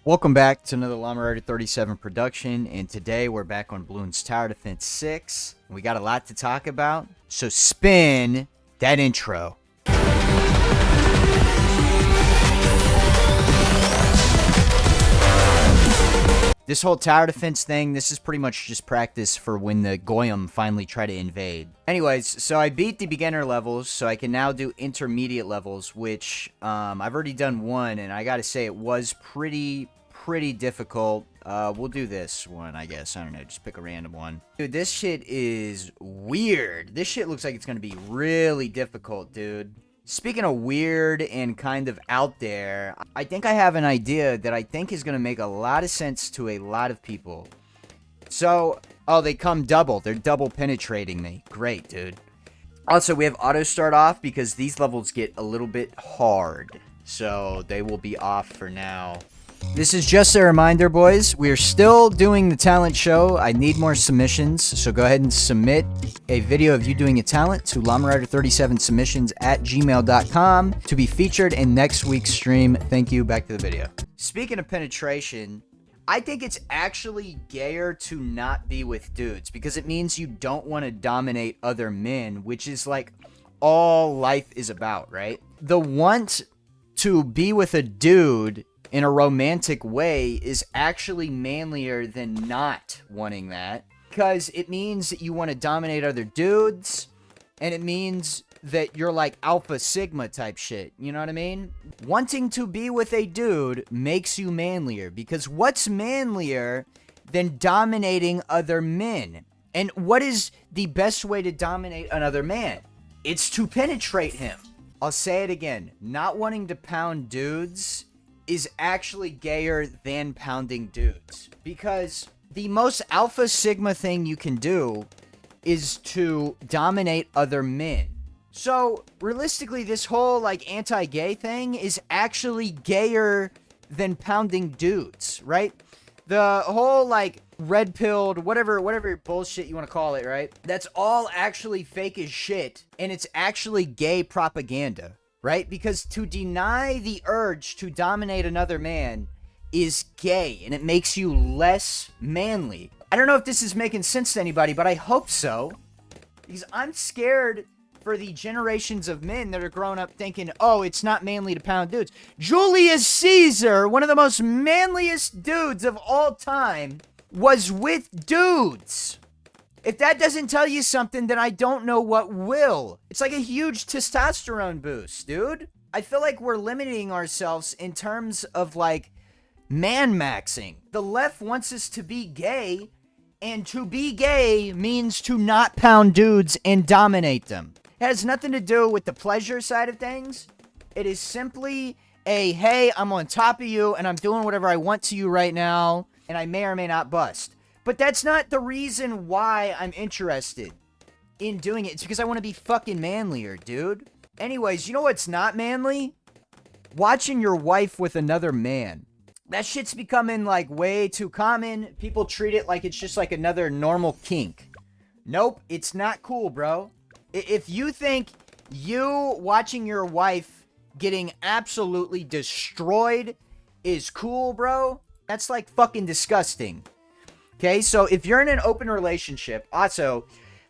Welcome back to another Llama Rider 37 production, and today we're back on Bloons Tower Defense 6. We got a lot to talk about, so spin that intro. This whole tower defense thing, this is pretty much just practice for when the Goyim finally try to invade. Anyways, so I beat the beginner levels, so I can now do intermediate levels, which I've already done one, and I gotta say it was pretty difficult. We'll do this one, I guess. I don't know, just pick a random one. Dude, this shit is weird. This shit looks like it's gonna be really difficult, dude. Speaking of weird and kind of out there, I think I have an idea that I think is gonna make a lot of sense to a lot of people. So, oh, they come double. They're double penetrating me. Great, dude. Also, we have auto start off because these levels get a little bit hard. So, they will be off for now. This is just a reminder, boys. We are still doing the talent show. I need more submissions, so go ahead and submit a video of you doing a talent to llama37submissions@gmail.com to be featured in next week's stream. Thank you. Back to the video. Speaking of penetration, I think it's actually gayer to not be with dudes because it means you don't want to dominate other men, which is like all life is about, right? The want to be with a dude in a romantic way is actually manlier than not wanting that, because it means that you want to dominate other dudes, and it means that you're like alpha sigma type shit, you know what I mean? Wanting to be with a dude makes you manlier, because what's manlier than dominating other men? And what is the best way to dominate another man? It's to penetrate him. I'll say it again, not wanting to pound dudes is actually gayer than pounding dudes, because the most alpha sigma thing you can do is to dominate other men. So realistically, this whole like anti-gay thing is actually gayer than pounding dudes, right? The whole like red pilled, whatever bullshit you want to call it, right? That's all actually fake as shit, and it's actually gay propaganda. Right? Because to deny the urge to dominate another man is gay, and it makes you less manly. I don't know if this is making sense to anybody, but I hope so. Because I'm scared for the generations of men that are growing up thinking, oh, it's not manly to pound dudes. Julius Caesar, one of the most manliest dudes of all time, was with dudes. If that doesn't tell you something, then I don't know what will. It's like a huge testosterone boost, dude. I feel like we're limiting ourselves in terms of, like, man-maxing. The left wants us to be gay, and to be gay means to not pound dudes and dominate them. It has nothing to do with the pleasure side of things. It is simply a, hey, I'm on top of you, and I'm doing whatever I want to you right now, and I may or may not bust. But that's not the reason why I'm interested in doing it. It's because I want to be fucking manlier, dude. Anyways, you know what's not manly? Watching your wife with another man. That shit's becoming, like, way too common. People treat it like it's just, like, another normal kink. Nope, it's not cool, bro. If you think you watching your wife getting absolutely destroyed is cool, bro, that's, like, fucking disgusting. Okay, so if you're in an open relationship, also,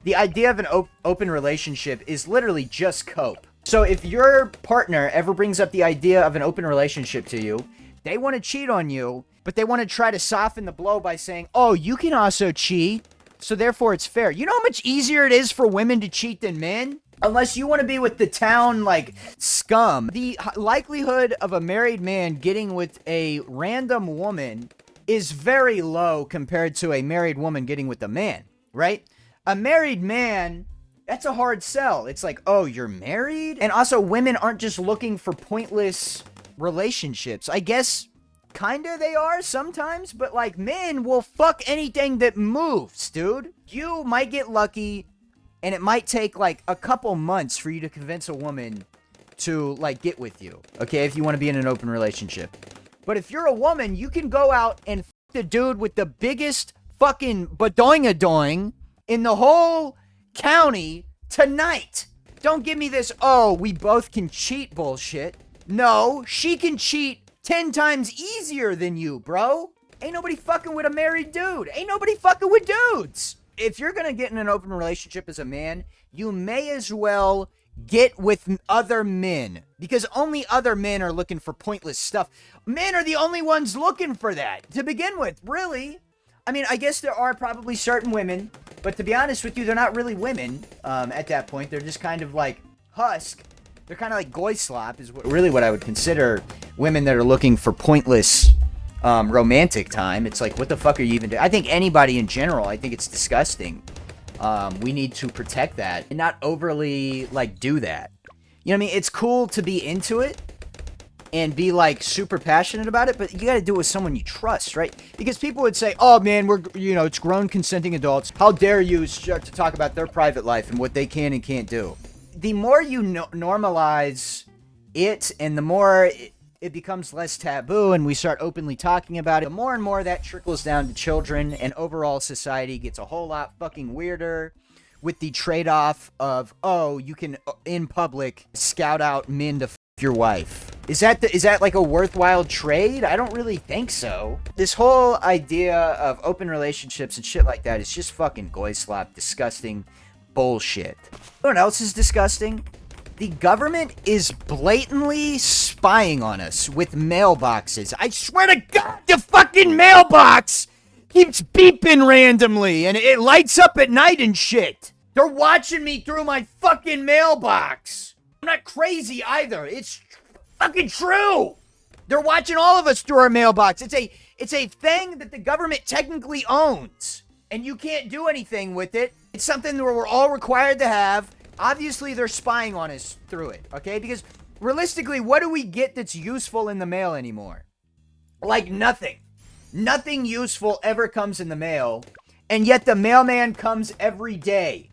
the idea of an open relationship is literally just cope. So if your partner ever brings up the idea of an open relationship to you, they want to cheat on you, but they want to try to soften the blow by saying, oh, you can also cheat, so therefore it's fair. You know how much easier it is for women to cheat than men? Unless you want to be with the town, like, scum. The likelihood of a married man getting with a random woman is very low compared to a married woman getting with a man, right? A married man, that's a hard sell. It's like, oh, you're married? And also, women aren't just looking for pointless relationships. I guess, kinda they are sometimes, but like, men will fuck anything that moves, dude. You might get lucky, and it might take like a couple months for you to convince a woman to like get with you, okay, if you want to be in an open relationship. But if you're a woman, you can go out and f the dude with the biggest fucking badoing-a-doing in the whole county tonight. Don't give me this, oh, we both can cheat bullshit. No, she can cheat 10 times easier than you, bro. Ain't nobody fucking with a married dude. Ain't nobody fucking with dudes. If you're gonna get in an open relationship as a man, you may as well get with other men, because only other men are looking for pointless stuff. Men are the only ones looking for that to begin with, really. I mean, I guess there are probably certain women, but to be honest with you, they're not really women at that point. They're just kind of like husk. They're kind of like goy slop is really what I would consider women that are looking for pointless romantic time. It's like, what the fuck are you even doing? I think anybody in general, I think it's disgusting. We need to protect that and not overly, like, do that. You know what I mean? It's cool to be into it and be, like, super passionate about it, but you gotta do it with someone you trust, right? Because people would say, oh, man, it's grown consenting adults. How dare you start to talk about their private life and what they can and can't do? The more you normalize it and the more it becomes less taboo and we start openly talking about it, the more and more that trickles down to children, and overall society gets a whole lot fucking weirder with the trade-off of, oh, you can in public scout out men to f your wife. Is that like a worthwhile trade? I don't really think so. This whole idea of open relationships and shit like that is just fucking goy slop, disgusting bullshit. You know what else is disgusting? The government is blatantly spying on us with mailboxes. I swear to God, the fucking mailbox keeps beeping randomly and it lights up at night and shit. They're watching me through my fucking mailbox. I'm not crazy either. It's fucking true. They're watching all of us through our mailbox. It's a thing that the government technically owns, and you can't do anything with it. It's something that we're all required to have. Obviously, they're spying on us through it, okay? Because realistically, what do we get that's useful in the mail anymore? Like nothing. Nothing useful ever comes in the mail, and yet the mailman comes every day.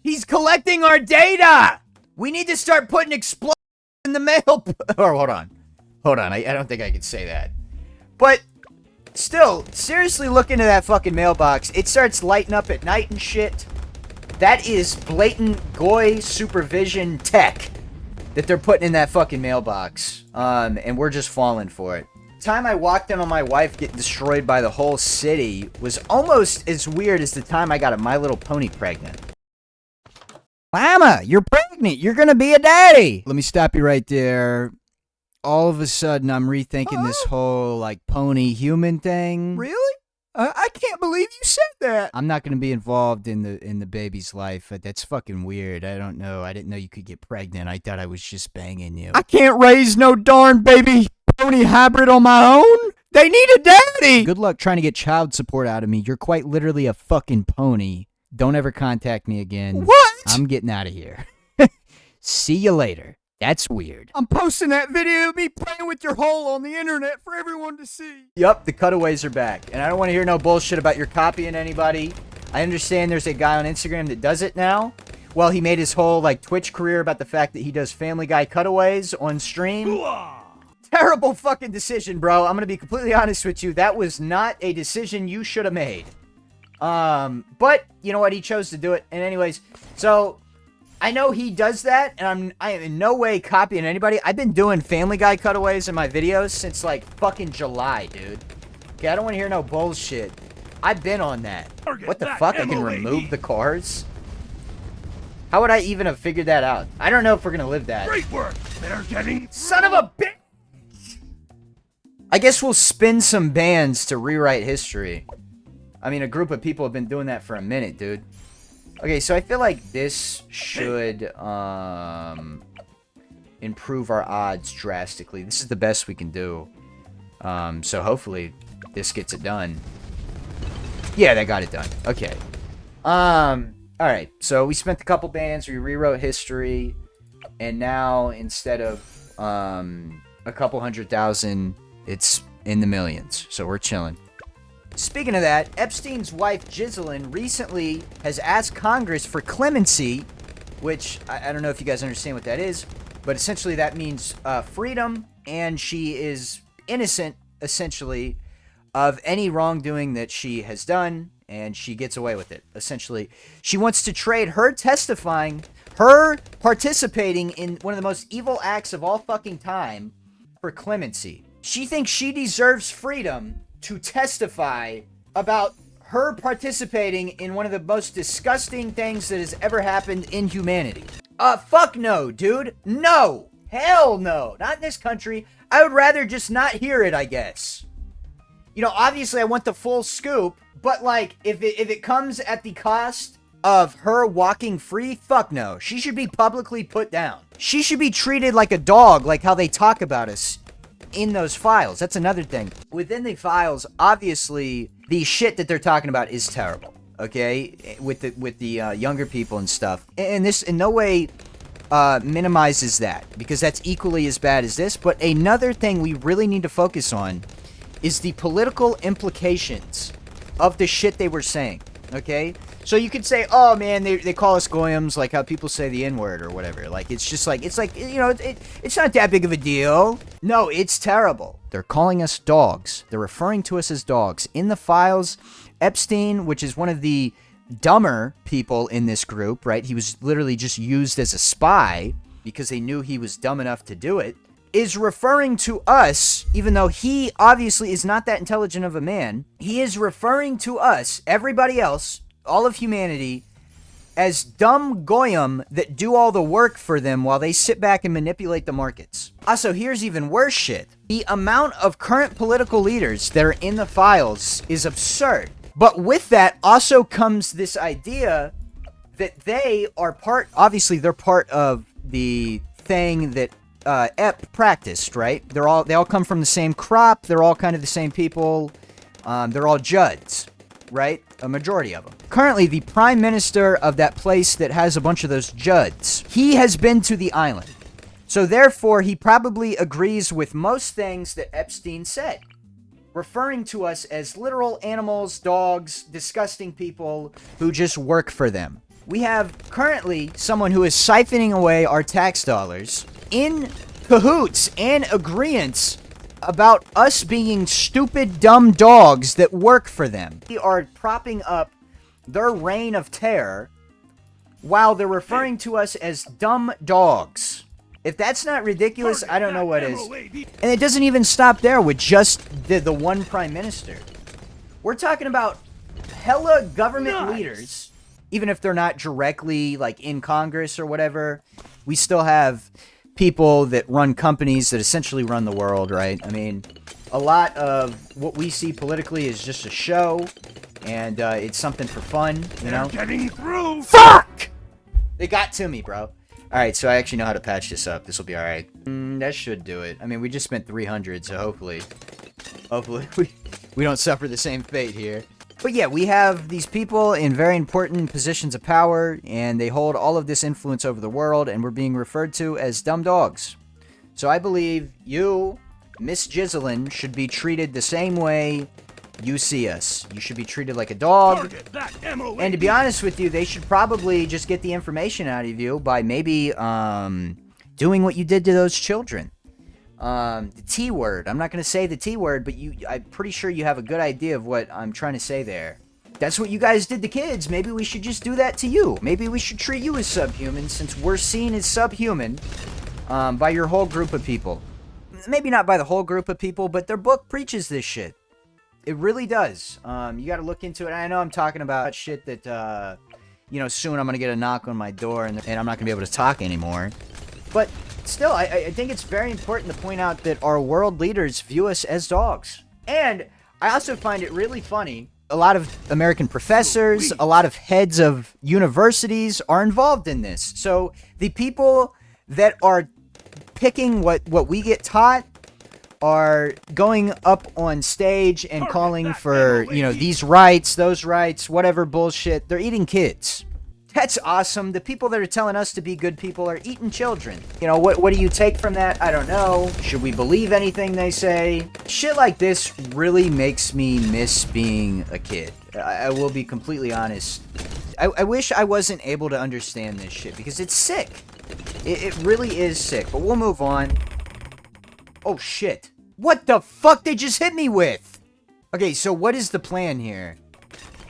He's collecting our data! We need to start putting explosives in the mail. Or hold on. I don't think I can say that. But still, seriously look into that fucking mailbox. It starts lighting up at night and shit. That is blatant goy supervision tech that they're putting in that fucking mailbox. And we're just falling for it. The time I walked in on my wife getting destroyed by the whole city was almost as weird as the time I got a My Little Pony pregnant. Mama, you're pregnant. You're gonna be a daddy. Let me stop you right there. All of a sudden, I'm rethinking this whole, like, pony human thing. Really? I can't believe you said that. I'm not gonna be involved in the baby's life. That's fucking weird. I don't know. I didn't know you could get pregnant. I thought I was just banging you. I can't raise no darn baby pony hybrid on my own. They need a daddy. Good luck trying to get child support out of me. You're quite literally a fucking pony. Don't ever contact me again. What? I'm getting out of here. See you later. That's weird. I'm posting that video of me playing with your hole on the internet for everyone to see. Yup, the cutaways are back. And I don't want to hear no bullshit about your copying anybody. I understand there's a guy on Instagram that does it now. Well, he made his whole, like, Twitch career about the fact that he does Family Guy cutaways on stream. Terrible fucking decision, bro. I'm gonna be completely honest with you. That was not a decision you should have made. But, you know what? He chose to do it. And anyways, so I know he does that, and I am in no way copying anybody. I've been doing Family Guy cutaways in my videos since, like, fucking July, dude. Okay, I don't want to hear no bullshit. I've been on that. What the fuck? I can remove the cars? How would I even have figured that out? I don't know if we're gonna live that. Great work! They're getting... Son of a bitch! I guess we'll spin some bands to rewrite history. I mean, a group of people have been doing that for a minute, dude. Okay, so I feel like this should improve our odds drastically. This is the best we can do. So hopefully this gets it done. Yeah, that got it done. Okay. Alright, so we spent a couple bands, we rewrote history, and now instead of a couple 100,000, it's in the millions. So we're chilling. Speaking of that, Epstein's wife, Ghislaine, recently has asked Congress for clemency, which I don't know if you guys understand what that is, but essentially that means freedom, and she is innocent, essentially, of any wrongdoing that she has done, and she gets away with it, essentially. She wants to trade her testifying, her participating in one of the most evil acts of all fucking time, for clemency. She thinks she deserves freedom to testify about her participating in one of the most disgusting things that has ever happened in humanity. Fuck no, dude. No. Hell no. Not in this country. I would rather just not hear it, I guess. You know, obviously I want the full scoop, but like, if it comes at the cost of her walking free, fuck no. She should be publicly put down. She should be treated like a dog, like how they talk about us in those files. That's another thing. Within the files, obviously, the shit that they're talking about is terrible, okay? With the younger people and stuff. And this in no way minimizes that, because that's equally as bad as this. But another thing we really need to focus on is the political implications of the shit they were saying, okay? So you could say, oh man, they call us goyams, like how people say the N-word or whatever. Like, it's just like, it's like, you know, it's not that big of a deal. No, it's terrible. They're calling us dogs. They're referring to us as dogs. In the files, Epstein, which is one of the dumber people in this group, right? He was literally just used as a spy because they knew he was dumb enough to do it, is referring to us, even though he obviously is not that intelligent of a man. He is referring to us, everybody else, all of humanity, as dumb goyim that do all the work for them while they sit back and manipulate the markets. Also, here's even worse shit. The amount of current political leaders that are in the files is absurd. But with that also comes this idea that they are part, obviously they're part of the thing that Ep practiced, right? They all come from the same crop, they're all kind of the same people, they're all Chuds, right? A majority of them. Currently, the prime minister of that place that has a bunch of those Chuds, he has been to the island. So therefore, he probably agrees with most things that Epstein said, referring to us as literal animals, dogs, disgusting people who just work for them. We have currently someone who is siphoning away our tax dollars in cahoots and agreeance about us being stupid, dumb dogs that work for them. We are propping up their reign of terror while they're referring to us as dumb dogs. If that's not ridiculous, I don't know what is. And it doesn't even stop there with just the one prime minister. We're talking about hella government leaders, even if they're not directly like in Congress or whatever. We still have people that run companies that essentially run the world, right? I mean, a lot of what we see politically is just a show, and it's something for fun, you know? Getting through. Fuck! They got to me, bro. Alright, so I actually know how to patch this up. This will be alright. That should do it. I mean, we just spent 300, so hopefully we don't suffer the same fate here. But yeah, we have these people in very important positions of power, and they hold all of this influence over the world, and we're being referred to as dumb dogs. So I believe you, Miss Gizelin, should be treated the same way you see us. You should be treated like a dog. And to be honest with you, they should probably just get the information out of you by maybe doing what you did to those children. The T word. I'm not going to say the T word, but I'm pretty sure you have a good idea of what I'm trying to say there. That's what you guys did to kids. Maybe we should just do that to you. Maybe we should treat you as subhuman, since we're seen as subhuman by your whole group of people. Maybe not by the whole group of people, but their book preaches this shit. It really does. You got to look into it. I know I'm talking about shit that, you know, soon I'm going to get a knock on my door and I'm not going to be able to talk anymore. But still, I think it's very important to point out that our world leaders view us as dogs. And I also find it really funny. A lot of American professors, a lot of heads of universities are involved in this. So the people that are picking what we get taught are going up on stage and calling for, you know, these rights, those rights, whatever bullshit. They're eating kids. That's awesome. The people that are telling us to be good people are eating children. You know, what do you take from that? I don't know. Should we believe anything they say? Shit like this really makes me miss being a kid. I will be completely honest. I wish I wasn't able to understand this shit because it's sick. It really is sick, but we'll move on. Oh shit. What the fuck they just hit me with? Okay, so what is the plan here?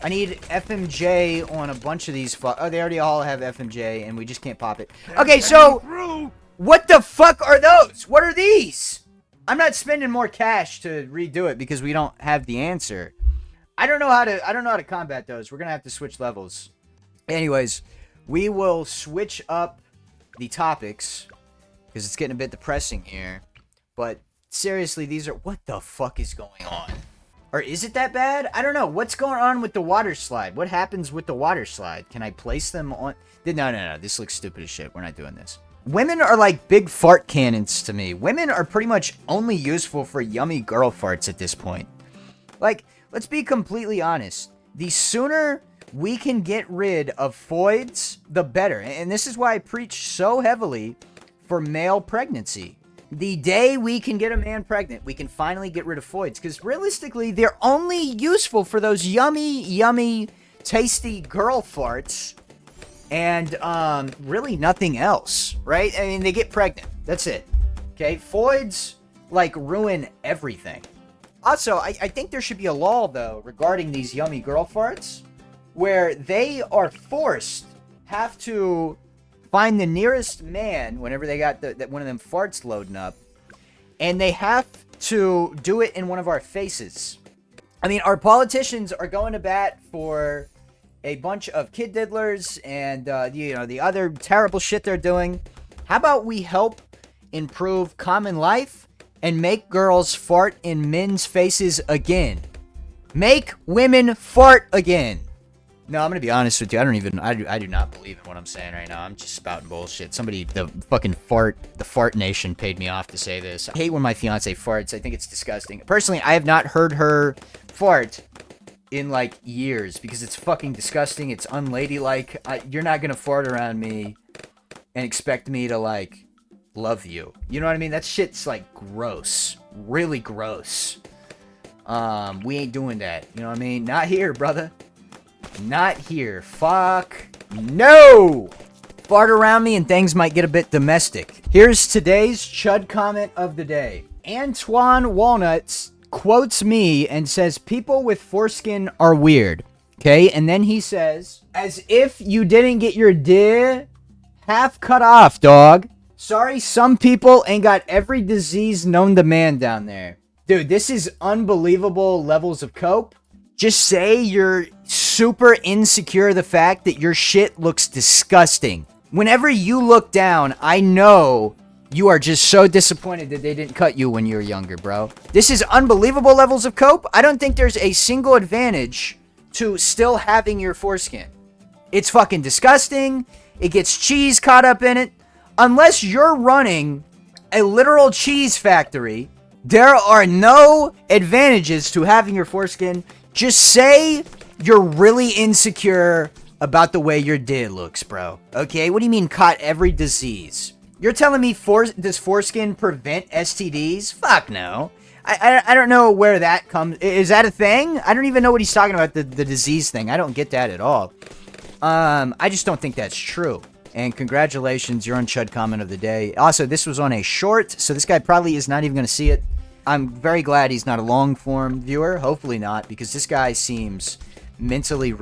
I need FMJ on a bunch of these oh, they already all have FMJ and we just can't pop it. Okay, so what the fuck are those? What are these? I'm not spending more cash to redo it because we don't have the answer. I don't know how to combat those. We're gonna have to switch levels. Anyways, we will switch up the topics because it's getting a bit depressing here. But seriously, these are... What the fuck is going on? Or is it that bad? I don't know. What's going on with the water slide? What happens with the water slide? Can I place them on... No. This looks stupid as shit. We're not doing this. Women are like big fart cannons to me. Women are pretty much only useful for yummy girl farts at this point. Like, let's be completely honest. The sooner we can get rid of voids, the better. And this is why I preach so heavily for male pregnancy. The day we can get a man pregnant, we can finally get rid of voids. Because realistically, they're only useful for those yummy, tasty girl farts. And really nothing else, right? I mean, they get pregnant. That's it. Okay? Voids, like, ruin everything. Also, I think there should be a law, though, regarding these yummy girl farts, where they are have to find the nearest man whenever they got one of them farts loading up, and they have to do it in one of our faces. I mean, our politicians are going to bat for a bunch of kid diddlers and the other terrible shit they're doing. How about we help improve common life and make girls fart in men's faces again? Make women fart again. No, I'm gonna be honest with you. I do not believe in what I'm saying right now. I'm just spouting bullshit. The fart nation paid me off to say this. I hate when my fiance farts. I think it's disgusting. Personally, I have not heard her fart in like years because it's fucking disgusting. It's unladylike. You're not gonna fart around me and expect me to like love you. You know what I mean? That shit's like gross. Really gross. We ain't doing that. You know what I mean? Not here, brother. Not here. Fuck no! Fart around me and things might get a bit domestic. Here's today's Chud comment of the day. Antoine Walnuts quotes me and says, people with foreskin are weird. Okay? And then he says, as if you didn't get your dick half cut off, dog. Sorry, some people ain't got every disease known to man down there. Dude, this is unbelievable levels of cope. Just say you're super insecure the fact that your shit looks disgusting. Whenever you look down, I know you are just so disappointed that they didn't cut you when you were younger, bro. This is unbelievable levels of cope. I don't think there's a single advantage to still having your foreskin. It's fucking disgusting. It gets cheese caught up in it. Unless you're running a literal cheese factory, there are no advantages to having your foreskin. Just say you're really insecure about the way your dick looks, bro. Okay? What do you mean caught every disease? You're telling me does foreskin prevent STDs? Fuck no. I don't know where that comes. Is that a thing? I don't even know what he's talking about, the disease thing. I don't get that at all. I just don't think that's true. And congratulations, you're on Chud comment of the day. Also, this was on a short, so this guy probably is not even going to see it. I'm very glad he's not a long-form viewer. Hopefully not, because this guy seems mentally...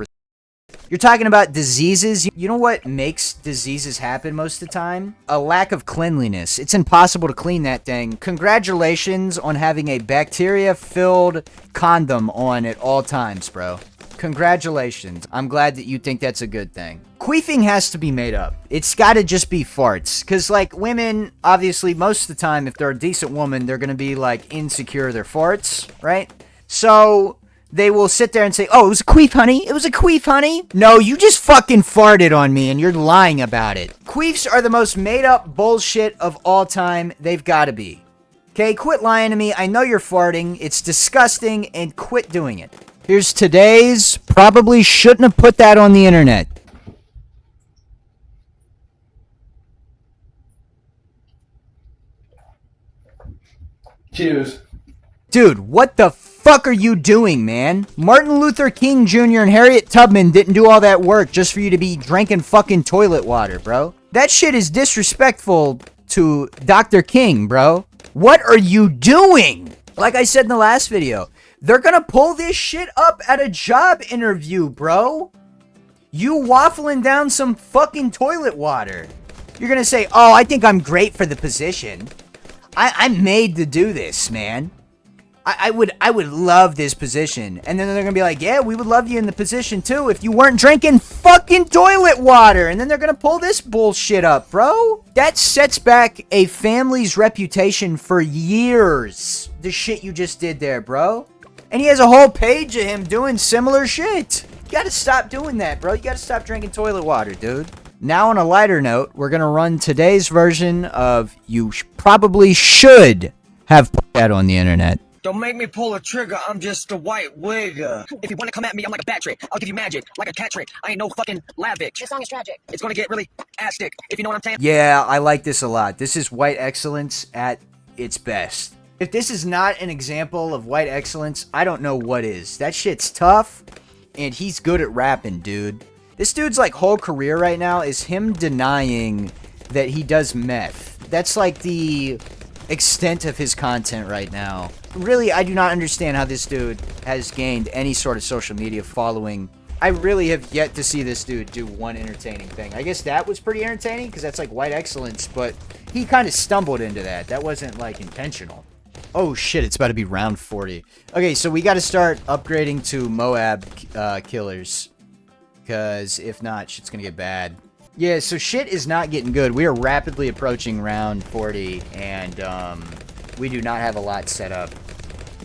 You're talking about diseases. You know what makes diseases happen most of the time? A lack of cleanliness. It's impossible to clean that thing. Congratulations on having a bacteria-filled condom on at all times, bro. Congratulations. I'm glad that you think that's a good thing. Queefing has to be made up. It's gotta just be farts. Because, like, women, obviously, most of the time, if they're a decent woman, they're gonna be, like, insecure their farts, right? So, they will sit there and say, oh, it was a queef, honey. It was a queef, honey. No, you just fucking farted on me, and you're lying about it. Queefs are the most made-up bullshit of all time. They've gotta be. Okay, quit lying to me. I know you're farting. It's disgusting, and quit doing it. Here's today's, probably shouldn't have put that on the internet. Cheers. Dude, what the fuck are you doing, man? Martin Luther King Jr. and Harriet Tubman didn't do all that work just for you to be drinking fucking toilet water, bro. That shit is disrespectful to Dr. King, bro. What are you doing? Like I said in the last video, they're gonna pull this shit up at a job interview, bro. You waffling down some fucking toilet water. You're gonna say, oh, I think I'm great for the position. I'm made to do this, man. I would love this position. And then they're gonna be like, yeah, we would love you in the position too if you weren't drinking fucking toilet water. And then they're gonna pull this bullshit up, bro. That sets back a family's reputation for years. The shit you just did there, bro. And he has a whole page of him doing similar shit. You gotta stop doing that, bro. You gotta stop drinking toilet water, dude. Now, on a lighter note, we're gonna run today's version of You Probably Should Have Put That on the Internet. Don't make me pull a trigger, I'm just a white wig. If you wanna come at me, I'm like a bat trick. I'll give you magic, like a cat trick. I ain't no fucking lavish. This song is tragic. It's gonna get really ass-stick, if you know what I'm saying. Yeah, I like this a lot. This is white excellence at its best. If this is not an example of white excellence, I don't know what is. That shit's tough, and he's good at rapping, dude. This dude's, like, whole career right now is him denying that he does meth. That's, like, the extent of his content right now. Really, I do not understand how this dude has gained any sort of social media following. I really have yet to see this dude do one entertaining thing. I guess that was pretty entertaining because that's like white excellence, but he kind of stumbled into that. That wasn't like intentional. Oh shit, it's about to be round 40. Okay, so we got to start upgrading to Moab killers, because if not, shit's gonna get bad. Yeah, so shit is not getting good. We are rapidly approaching round 40, and we do not have a lot set up.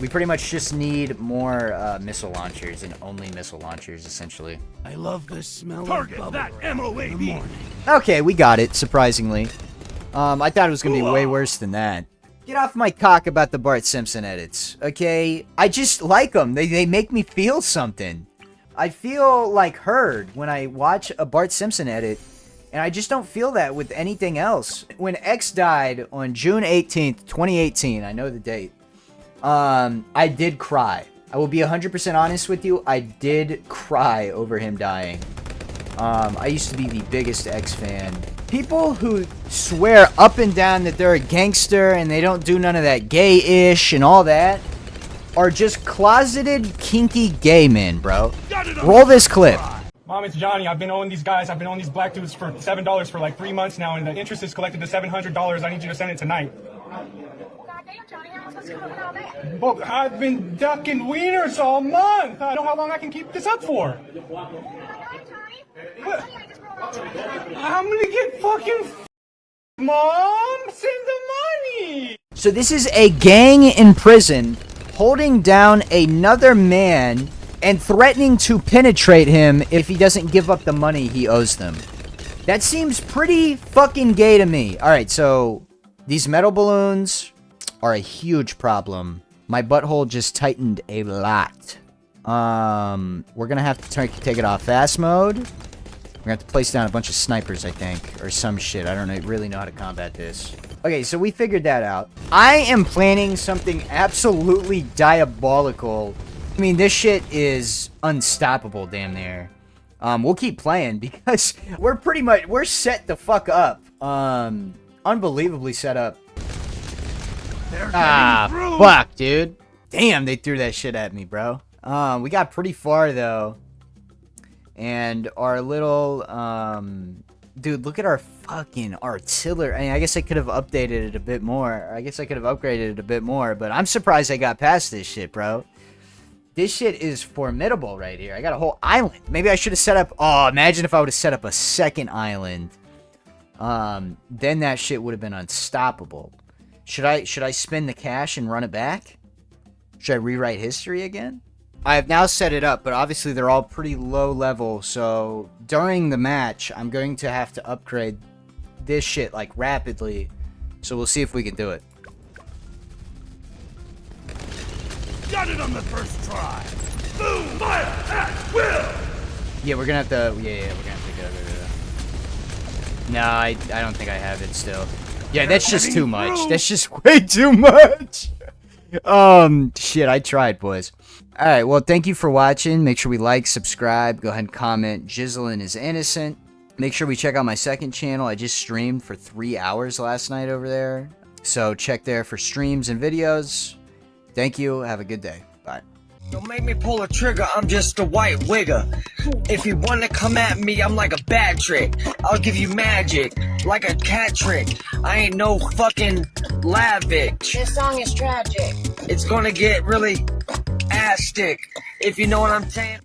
We pretty much just need more missile launchers, and only missile launchers, essentially. I love the smell of bubble that MOAB. Okay, we got it, surprisingly. I thought it was going to be way worse than that. Get off my cock about the Bart Simpson edits, okay? I just like them. They make me feel something. I feel, like, heard when I watch a Bart Simpson edit, and I just don't feel that with anything else. When X died on June 18th, 2018, I know the date, I did cry. I will be 100% honest with you, I did cry over him dying. I used to be the biggest X fan. People who swear up and down that they're a gangster and they don't do none of that gay-ish and all that are just closeted, kinky gay men, bro. Roll this clip. Mom, it's Johnny. I've been owing these guys, I've been owing these black dudes for $7 for like 3 months now, and the interest is collected to $700. I need you to send it tonight. Goddamn, Johnny, how am I supposed to come up with all that? Well, I've been ducking wieners all month. I don't know how long I can keep this up for. What? I'm gonna get fucking Mom, send the money. So this is a gang in prison holding down another man and threatening to penetrate him if he doesn't give up the money he owes them. That seems pretty fucking gay to me. Alright, so these metal balloons are a huge problem. My butthole just tightened a lot. We're gonna have to take it off fast mode. We're gonna have to place down a bunch of snipers, I think, or some shit. I don't really know how to combat this. Okay, so we figured that out. I am planning something absolutely diabolical. I mean, this shit is unstoppable, damn near. We'll keep playing because we're set the fuck up. Unbelievably set up. Fuck, dude. Damn, they threw that shit at me, bro. We got pretty far, though. And our little, dude, look at our fucking artillery. I mean, I guess I could have updated it a bit more. I guess I could have upgraded it a bit more, but I'm surprised I got past this shit, bro. This shit is formidable right here. I got a whole island. Maybe I should have set up, oh, imagine if I would have set up a second island. Then that shit would have been unstoppable. Should I spend the cash and run it back? Should I rewrite history again? I have now set it up, but obviously they're all pretty low level, so during the match, I'm going to have to upgrade this shit, like, rapidly. So we'll see if we can do it. Got it on the first try. Boom! Fire at will! Yeah, we're gonna have to, we're gonna have to go. No, I don't think I have it still. Yeah, that's just too much. That's just way too much. Shit, I tried, boys. Alright, well, thank you for watching. Make sure we like, subscribe, go ahead and comment. Jizzlin is innocent. Make sure we check out my second channel. I just streamed for 3 hours last night over there. So check there for streams and videos. Thank you. Have a good day. Bye. Don't make me pull a trigger, I'm just a white wigger. If you wanna come at me, I'm like a bad trick. I'll give you magic, like a cat trick. I ain't no fucking lavish. This song is tragic. It's gonna get really ass stick, if you know what I'm saying.